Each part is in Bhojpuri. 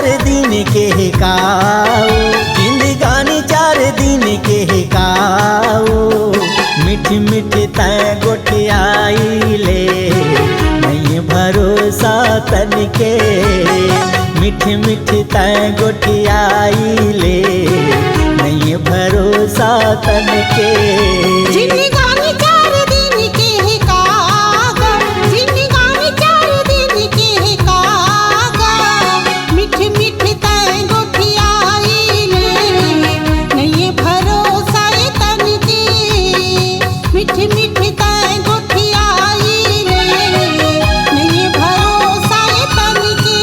चार दिन के काओ, जिंदगानी चार दिन के काओ। मीठी मीठी तय गोठियाइले नहीं भरोसा तन के, मीठी मीठी तय गोठियाइले नहीं भरोसा तन के। जिंदगानी चार दिन के कागा, जिंदगानी चार दिन के कागा। मीठी मीठी तय गोठियाइले नहीं भरोसा तन के, मीठी मीठी तय गोठियाइले नहीं भरोसा तन के।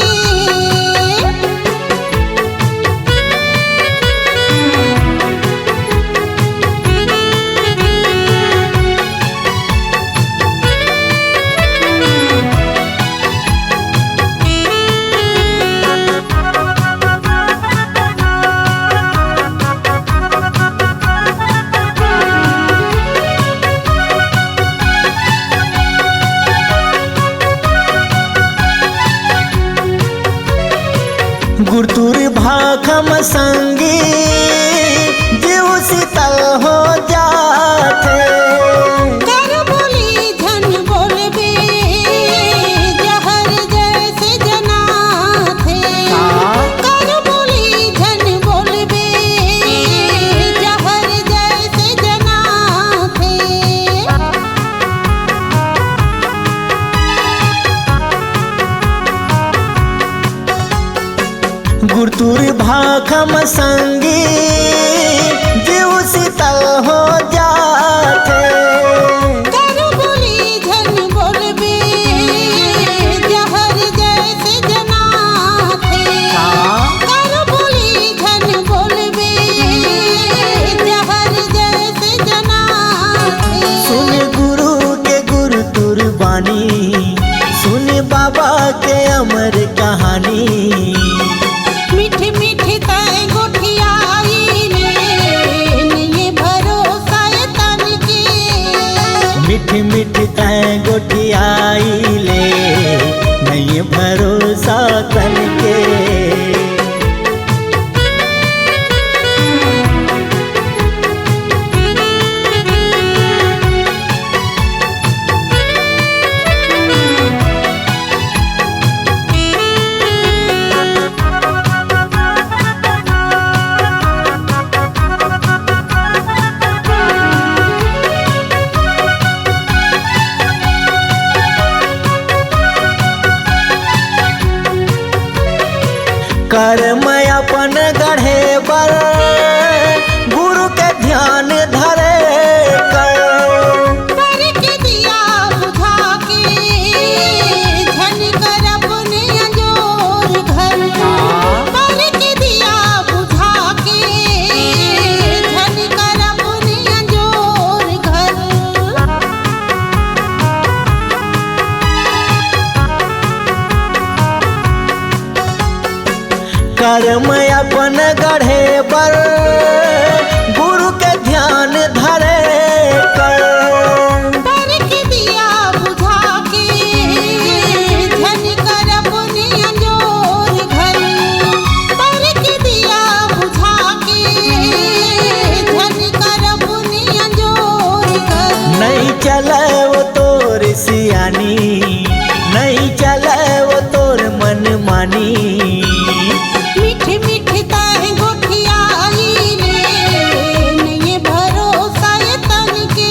गुरतुर भाखम संगी जीव शीतल हो जाते। कर बोली धन बोलबे जहर जैसे जना थे। कर बोली धन बोलबे जहर जैसे जना थे। गुरतुर भाखम संगी जीव शीतल हो जाते। कर बोली धन बोलबे जहर जैसे जना थे। कर बोली धन बोलबे जहर जैसे जना थे। सुन गुरु के गुरतुर बानी, सुन बाबा के अमर कहानी। मीठी मीठी तय गोठियाइले नहीं भरोसा तन के, मीठी मीठी तय गोठियाइले नहीं भरोसा तन के। कर्म अपन गढ़े बर गुरु के ध्यान धरे कर। पर के दिया बुझा के धन कर अपने अंजोर घर। पर के दिया बुझा के धन कर अपने अंजोर घर। कर्म अपन गढ़े पर गुरु के ध्यान धरे कर। पर के दिया बुझा के धन कर अपने अंजोर घर। पर के दिया बुझा के धन कर अपने अंजोर घर। नहीं चले वो तोर सियानी, नहीं चले वो तोर मन मानी। मीठी मीठी तय गोठियाइले नहीं भरोसा तन के,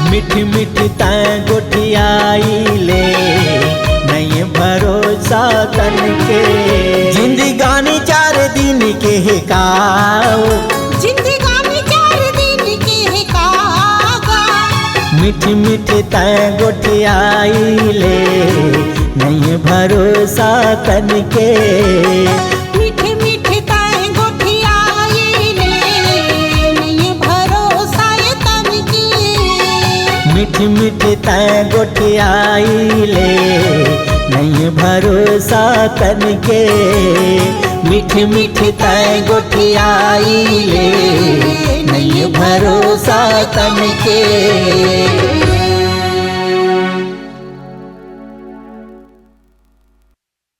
मीठी मीठी तय गोठियाइले नहीं भरोसा तन के। जिंदगानी चार दिन के काओ, जिंदगानी चार दिन के कागा। मीठी मीठी तय गोठियाइले नहीं भरोसा तन के। मीठी मीठी तय गोठियाइले नहीं भरोसा तन के, मीठी मीठी तय गोठियाइले नहीं भरोसा तन के। मीठी मीठी तय गोठियाइले नहीं भरोसा तन के।